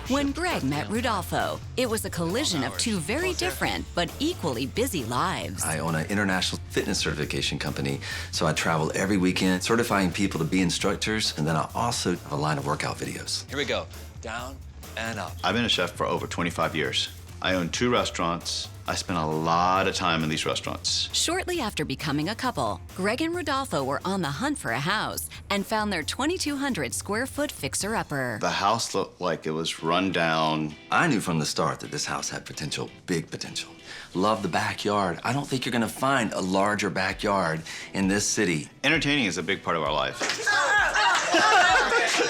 When Greg met Rudolfo, it was a collision of two very different but equally busy lives. I own an international fitness certification company, so I travel every weekend certifying people to be instructors, and then I also have a line of workout videos. Here we go. Down and up. I've been a chef for over 25 years. I own 2 restaurants. I spend a lot of time in these restaurants. Shortly after becoming a couple, Greg and Rudolfo were on the hunt for a house and found their 2,200 square foot fixer-upper. The house looked like it was run down. I knew from the start that this house had potential, big potential. Love the backyard. I don't think you're gonna find a larger backyard in this city. Entertaining is a big part of our life.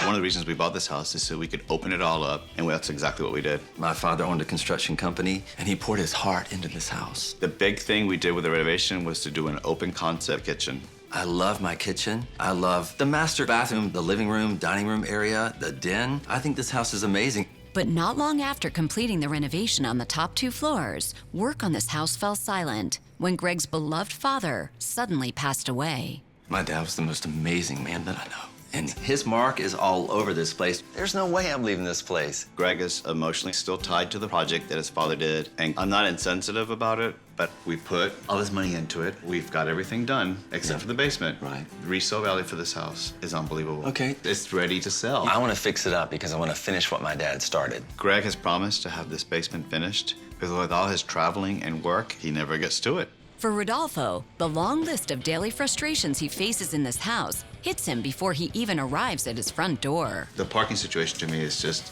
One of the reasons we bought this house is so we could open it all up, and that's exactly what we did. My father owned a construction company, and he poured his heart into this house. The big thing we did with the renovation was to do an open concept kitchen. I love my kitchen. I love the master bathroom, the living room, dining room area, the den. I think this house is amazing. But not long after completing the renovation on the top 2 floors, work on this house fell silent when Greg's beloved father suddenly passed away. My dad was the most amazing man that I know. And his mark is all over this place. There's no way I'm leaving this place. Greg is emotionally still tied to the project that his father did, and I'm not insensitive about it, but we put all this money into it. We've got everything done, except for the basement. Right. The resale value for this house is unbelievable. Okay. It's ready to sell. I want to fix it up because I want to finish what my dad started. Greg has promised to have this basement finished, because with all his traveling and work, he never gets to it. For Rodolfo, the long list of daily frustrations he faces in this house hits him before he even arrives at his front door. The parking situation to me is just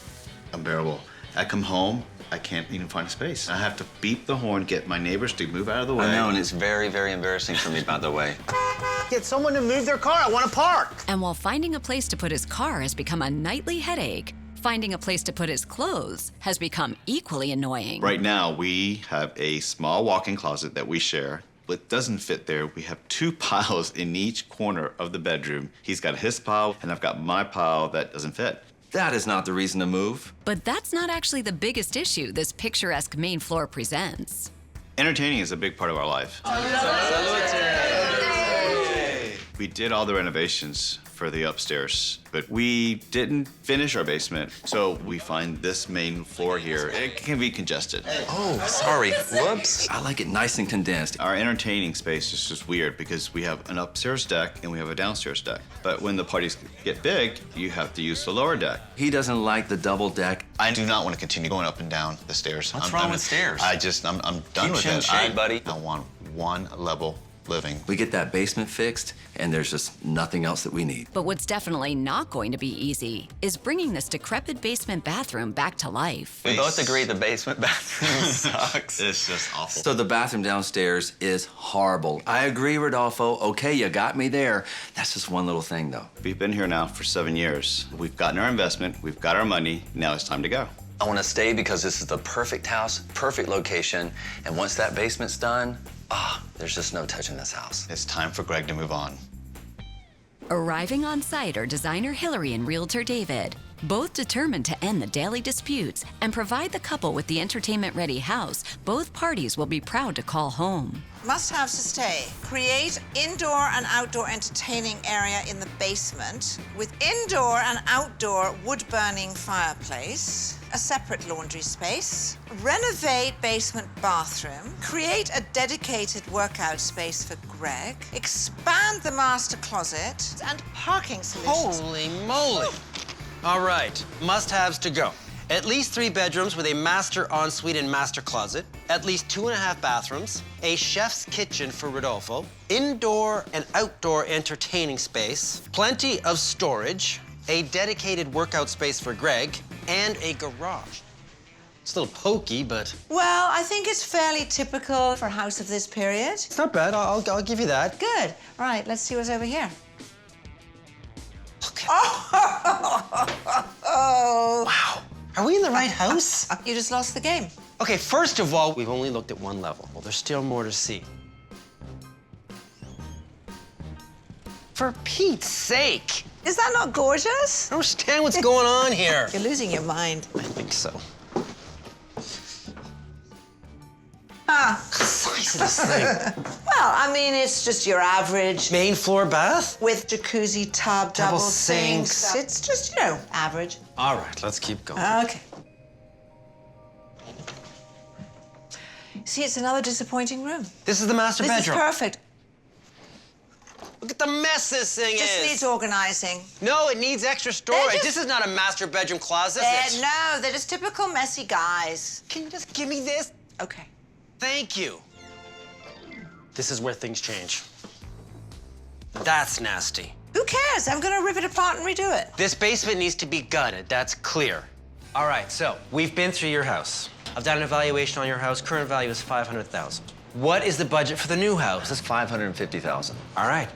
unbearable. I come home, I can't even find a space. I have to beep the horn, get my neighbors to move out of the way. I know, and it's very, very embarrassing for me, by the way. Get someone to move their car. I want to park. And while finding a place to put his car has become a nightly headache, finding a place to put his clothes has become equally annoying. Right now, we have a small walk-in closet that we share. What doesn't fit there, we have 2 piles in each corner of the bedroom. He's got his pile, and I've got my pile that doesn't fit. That is not the reason to move. But that's not actually the biggest issue this picturesque main floor presents. Entertaining is a big part of our life. We did all the renovations for the upstairs, but we didn't finish our basement. So we find this main floor here, it can be congested. Oh, sorry. Whoops. I like it nice and condensed. Our entertaining space is just weird because we have an upstairs deck and we have a downstairs deck. But when the parties get big, you have to use the lower deck. He doesn't like the double deck. I do not want to continue going up and down the stairs. What's wrong with stairs? I'm done Keep with chin it. straight, buddy. I want one level living. We get that basement fixed, and there's just nothing else that we need. But what's definitely not going to be easy is bringing this decrepit basement bathroom back to life. We both agree the basement bathroom sucks. It's just awful. So the bathroom downstairs is horrible. I agree, Rodolfo. Okay, you got me there. That's just one little thing, though. We've been here now for 7 years. We've gotten our investment, we've got our money, now it's time to go. I want to stay because this is the perfect house, perfect location, and once that basement's done, there's just no touching this house. It's time for Greg to move on. Arriving on site are designer Hilary and Realtor David, both determined to end the daily disputes and provide the couple with the entertainment-ready house both parties will be proud to call home. Must-haves to stay. Create indoor and outdoor entertaining area in the basement with indoor and outdoor wood-burning fireplace, a separate laundry space, renovate basement bathroom, create a dedicated workout space for Greg, expand the master closet, and parking solutions. Holy moly. All right, must-haves to go. At least 3 bedrooms with a master ensuite and master closet, at least 2.5 bathrooms, a chef's kitchen for Rodolfo, indoor and outdoor entertaining space, plenty of storage, a dedicated workout space for Greg, and a garage. It's a little pokey, but... Well, I think it's fairly typical for a house of this period. It's not bad. I'll give you that. Good. All right, let's see what's over here. Look. Oh! Wow. Are we in the right house? You just lost the game. Okay, first of all, we've only looked at 1 level. Well, there's still more to see. For Pete's sake! Is that not gorgeous? I don't understand what's going on here. You're losing your mind. I think so. Ah. The size of this thing. Well, I mean, it's just your average. Main floor bath? With jacuzzi, tub, double Double sinks. sinks. It's just, average. All right, let's keep going. Okay. See, it's another disappointing room. This is the master This bedroom. is perfect. Look at the mess this thing Just is. needs organizing. No, it needs extra storage. just- This is not a master bedroom closet. No, they're just typical messy guys. Can you just give me this? Okay. Thank you. This is where things change. That's nasty. Who cares? I'm gonna rip it apart and redo it. This basement needs to be gutted, that's clear. All right, so we've been through your house. I've done an evaluation on your house. Current value is $500,000. What is the budget for the new house? That's $550,000. All right,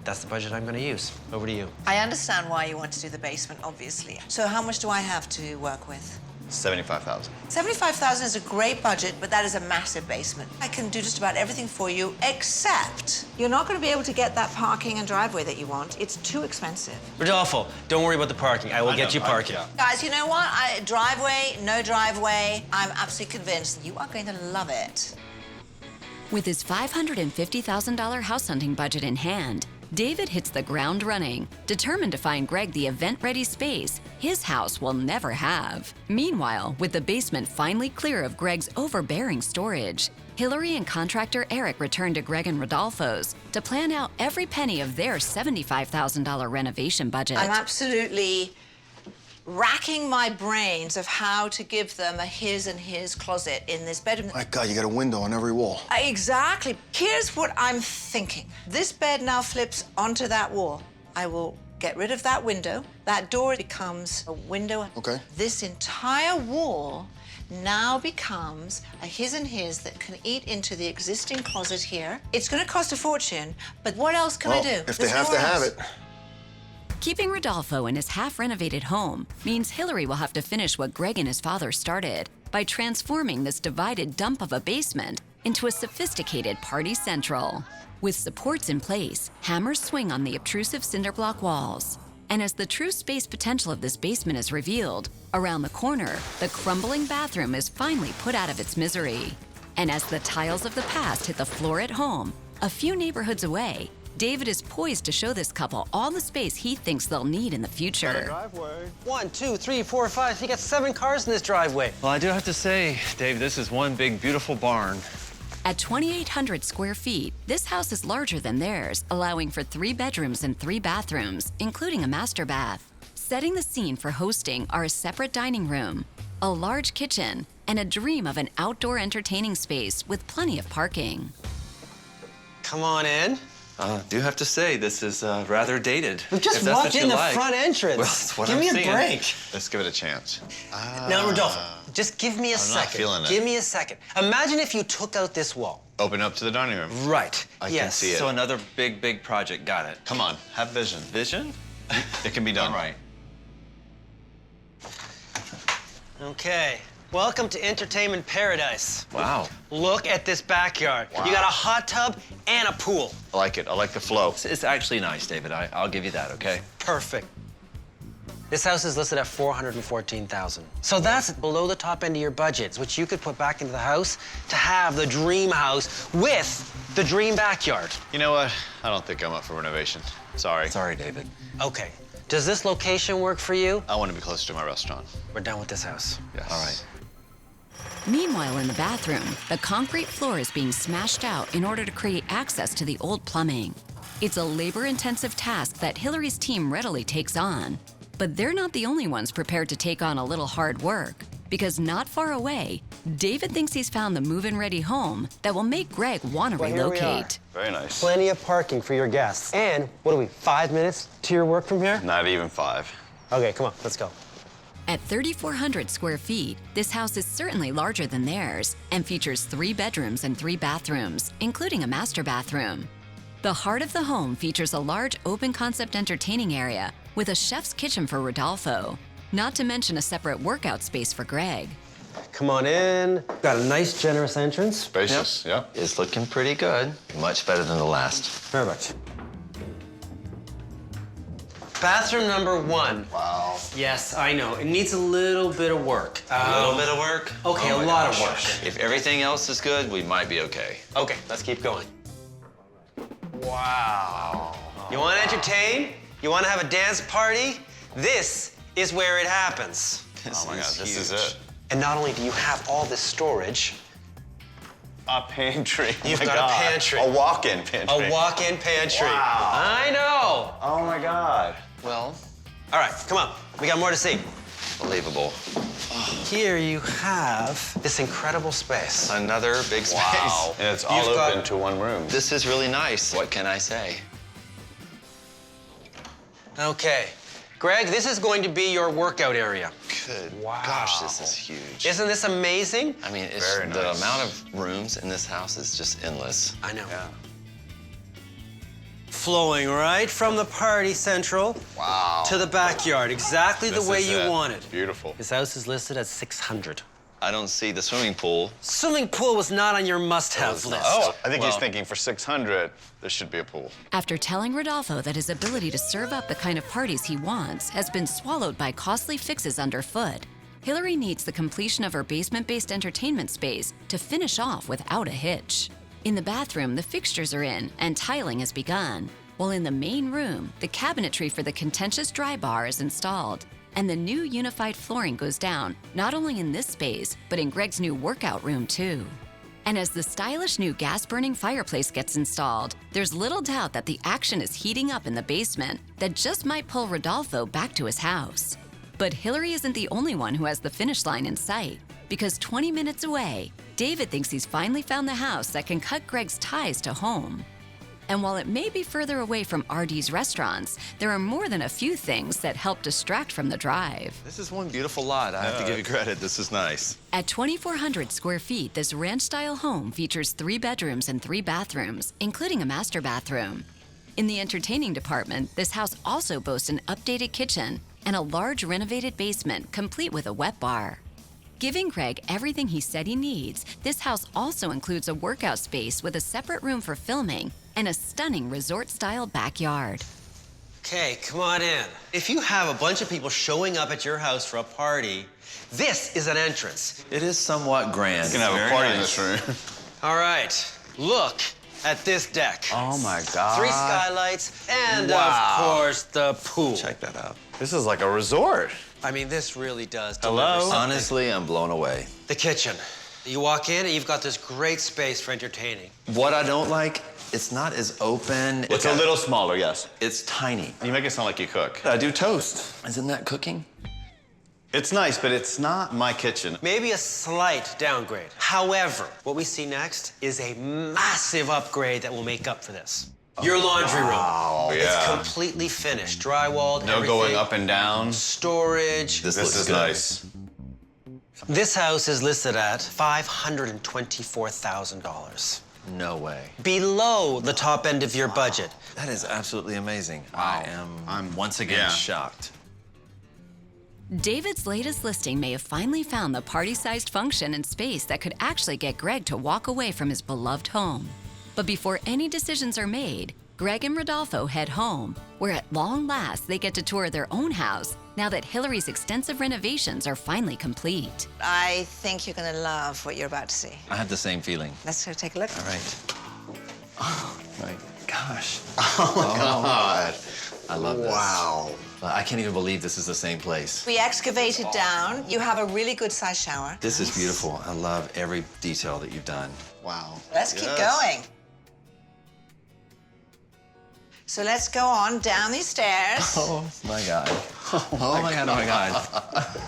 that's the budget I'm gonna use. Over to you. I understand why you want to do the basement, obviously. So how much do I have to work with? $75,000. $75,000 is a great budget, but that is a massive basement. I can do just about everything for you, except you're not going to be able to get that parking and driveway that you want. It's too expensive. Rodolfo, don't worry about the parking. I will get you parking. Guys, you know what? Driveway, no driveway. I'm absolutely convinced you are going to love it. With his $550,000 house hunting budget in hand, David hits the ground running, determined to find Greg the event-ready space his house will never have. Meanwhile, with the basement finally clear of Greg's overbearing storage, Hilary and contractor Eric return to Greg and Rodolfo's to plan out every penny of their $75,000 renovation budget. I'm absolutely racking my brains of how to give them a his and his closet in this bedroom. My God, you got a window on every wall. Exactly. Here's what I'm thinking. This bed now flips onto that wall. I will get rid of that window. That door becomes a window. Okay. This entire wall now becomes a his and his that can eat into the existing closet here. It's going to cost a fortune, but what else can I do? If they There's have to nowhere have else. it. Keeping Rodolfo in his half-renovated home means Hilary will have to finish what Greg and his father started by transforming this divided dump of a basement into a sophisticated party central. With supports in place, hammers swing on the obtrusive cinder block walls. And as the true space potential of this basement is revealed, around the corner, the crumbling bathroom is finally put out of its misery. And as the tiles of the past hit the floor at home, a few neighborhoods away, David is poised to show this couple all the space he thinks they'll need in the future. 1, 2, 3, 4, 5. You got 7 cars in this driveway. Well, I do have to say, Dave, this is one big, beautiful barn. At 2,800 square feet, this house is larger than theirs, allowing for 3 bedrooms and 3 bathrooms, including a master bath. Setting the scene for hosting are a separate dining room, a large kitchen, and a dream of an outdoor entertaining space with plenty of parking. Come on in. Do have to say, this is rather dated. We just if that's walked what you in the like. front entrance. Well, that's what Give I'm me seeing. a break. Let's give it a chance. Now, Rodolfo, just give me a not second. feeling it. Give me a second. Imagine if you took out this wall. Open up to the dining room. Right. I can yes. see it. So another big, big project. Got it. Come on, have vision. Vision? It can be done. All right. Okay. Welcome to entertainment paradise. Wow. Look at this backyard. Wow. You got a hot tub and a pool. I like it. I like the flow. It's actually nice, David. I'll give you that, okay? Perfect. This house is listed at $414,000. So that's below the top end of your budget, which you could put back into the house to have the dream house with the dream backyard. You know what? I don't think I'm up for renovation. Sorry. Sorry, David. Okay. Does this location work for you? I want to be closer to my restaurant. We're done with this house. Yes. All right. Meanwhile, in the bathroom, the concrete floor is being smashed out in order to create access to the old plumbing. It's a labor-intensive task that Hilary's team readily takes on. But they're not the only ones prepared to take on a little hard work, because not far away, David thinks he's found the move-in ready home that will make Greg want to Well, here we relocate. Very nice. Plenty of parking for your guests. And what are we, 5 minutes to your work from here? Not even 5. Okay, come on, let's go. At 3,400 square feet, this house is certainly larger than theirs and features 3 bedrooms and 3 bathrooms, including a master bathroom. The heart of the home features a large open-concept entertaining area with a chef's kitchen for Rodolfo, not to mention a separate workout space for Greg. Come on in. Got a nice, generous entrance. Spacious, yep. It's looking pretty good. Much better than the last. Perfect. Bathroom number 1. Wow. Yes, I know. It needs a little bit of work. A little bit of work? Okay, Oh a my lot of gosh. work. If everything else is good, we might be okay. Okay, let's keep going. Wow. You want to entertain? You want to have a dance party? This is where it happens. Oh my God, this is it. And not only do you have all this storage, A pantry. You've got a pantry. A walk-in pantry. A walk-in pantry. Wow. I know. Oh my God. Well, All right, come on. We got more to see. believable. Here you have this incredible space. Another big space. Wow. And it's all You've got- open to one room. This is really nice. What can I say? Okay. Greg, this is going to be your workout area. Good. Gosh, this is huge. Isn't this amazing? I mean, it's Very the nice. amount of rooms in this house is just endless. I know. Yeah. Flowing right from the party central to the backyard, exactly the This way is you it. want it. Beautiful. This house is listed at 600. I don't see the swimming pool. Swimming pool was not on your must-have list. Oh, I think he's Well- thinking for 600, there should be a pool. After telling Rodolfo that his ability to serve up the kind of parties he wants has been swallowed by costly fixes underfoot, Hilary needs the completion of her basement-based entertainment space to finish off without a hitch. In the bathroom, the fixtures are in and tiling has begun, while in the main room, the cabinetry for the contentious dry bar is installed, and the new unified flooring goes down not only in this space, but in Greg's new workout room too. And as the stylish new gas-burning fireplace gets installed, there's little doubt that the action is heating up in the basement that just might pull Rodolfo back to his house. But Hilary isn't the only one who has the finish line in sight, because 20 minutes away, David thinks he's finally found the house that can cut Greg's ties to home. And while it may be further away from RD's restaurants, there are more than a few things that help distract from the drive. This is one beautiful lot. I have to give you credit. This is nice. At 2,400 square feet, this ranch-style home features 3 bedrooms and 3 bathrooms, including a master bathroom. In the entertaining department, this house also boasts an updated kitchen and a large renovated basement complete with a wet bar. Giving Greg everything he said he needs, this house also includes a workout space with a separate room for filming and a stunning resort-style backyard. Okay, come on in. If you have a bunch of people showing up at your house for a party, this is an entrance. It is somewhat grand. You can have Very a party in nice. this room. All right, look at this deck. Oh my God. 3 skylights and, Wow. of course, the pool. Check that out. This is like a resort. I mean, this really does Hello? deliver something. Honestly, I'm blown away. The kitchen. You walk in and you've got this great space for entertaining. What I don't like, it's not as open. It's a little smaller, yes. It's tiny. You make it sound like you cook. I do toast. Isn't that cooking? It's nice, but it's not my kitchen. Maybe a slight downgrade. However, what we see next is a massive upgrade that will make up for this. Your laundry room. Oh, It's yeah. completely finished, drywalled, No everything. going up and down. Storage. This This looks is good. nice. This house is listed at $524,000. No way. Below the top end of your budget. That is absolutely amazing. Wow. I'm once again yeah. shocked. David's latest listing may have finally found the party-sized function and space that could actually get Greg to walk away from his beloved home. But before any decisions are made, Greg and Rodolfo head home, where at long last they get to tour their own house now that Hilary's extensive renovations are finally complete. I think you're going to love what you're about to see. I have the same feeling. Let's go take a look. All right. Oh my gosh. God. I love this. Wow. I can't even believe this is the same place. We excavated down. You have a really good size shower. This is beautiful. I love every detail that you've done. Wow. Let's keep going. So let's go on down these stairs. Oh my God. Oh my God, oh my God.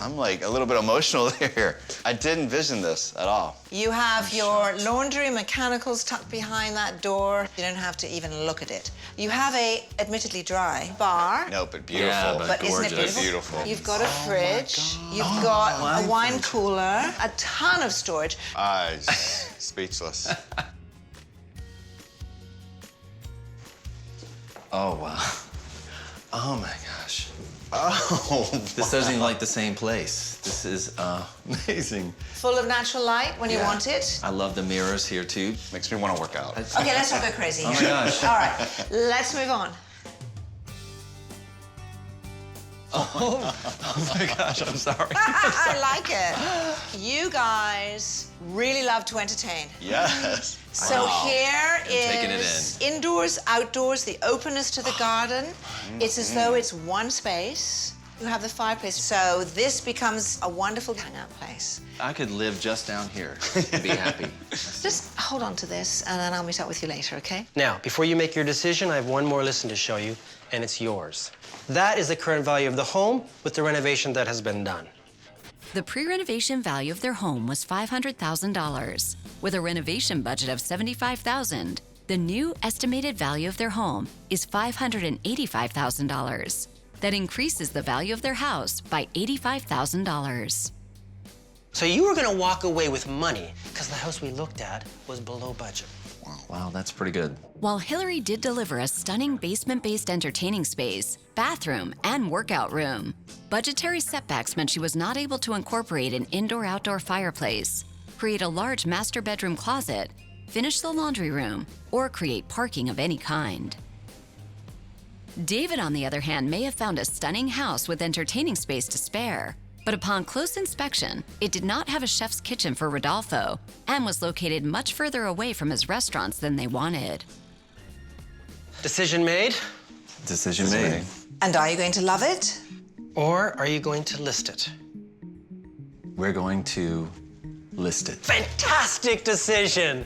I'm like a little bit emotional here. I didn't envision this at all. You have your laundry mechanicals tucked behind that door. You don't have to even look at it. You have a admittedly dry bar. No, but beautiful. Yeah, But isn't it gorgeous. beautiful? You've got a fridge. You've got a wine cooler. A ton of storage. Speechless. Oh, wow. Oh my gosh. Oh, This doesn't even like the same place. This is amazing. Full of natural light when you want it. I love the mirrors here too. makes me want to work out. Okay, let's not go crazy Oh here. my gosh. All right, let's move on. Oh my gosh, I'm sorry. I like it. You guys really love to entertain. Yes. So here taking it is indoors, outdoors, the openness to the garden. It's as though it's one space. You have the fireplace, so this becomes a wonderful hangout place. I could live just down here and be happy. Just hold on to this, and then I'll meet up with you later, okay? Now, before you make your decision, I have one more listing to show you, and it's yours. That is the current value of the home with the renovation that has been done. The pre-renovation value of their home was $500,000. With a renovation budget of $75,000, the new estimated value of their home is $585,000. That increases the value of their house by $85,000. So you were gonna walk away with money because the house we looked at was below budget. Wow, that's pretty good. While Hilary did deliver a stunning basement-based entertaining space, bathroom, and workout room, budgetary setbacks meant she was not able to incorporate an indoor-outdoor fireplace, create a large master bedroom closet, finish the laundry room, or create parking of any kind. David, on the other hand, may have found a stunning house with entertaining space to spare, but upon close inspection, it did not have a chef's kitchen for Rodolfo and was located much further away from his restaurants than they wanted. Decision made? Decision made. And are you going to love it? Or are you going to list it? We're going to list it. Fantastic decision!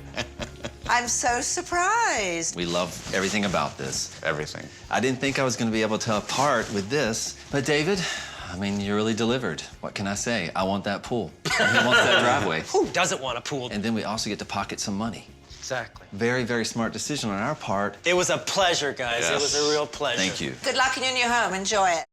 I'm so surprised. We love everything about this. Everything. I didn't think I was going to be able to part with this, but David, I mean, you really delivered. What can I say? I want that pool. And he wants that driveway. Who doesn't want a pool? And then we also get to pocket some money. Exactly. Very, very smart decision on our part. It was a pleasure, guys. Yes. It was a real pleasure. Thank you. Good luck in your new home. Enjoy it.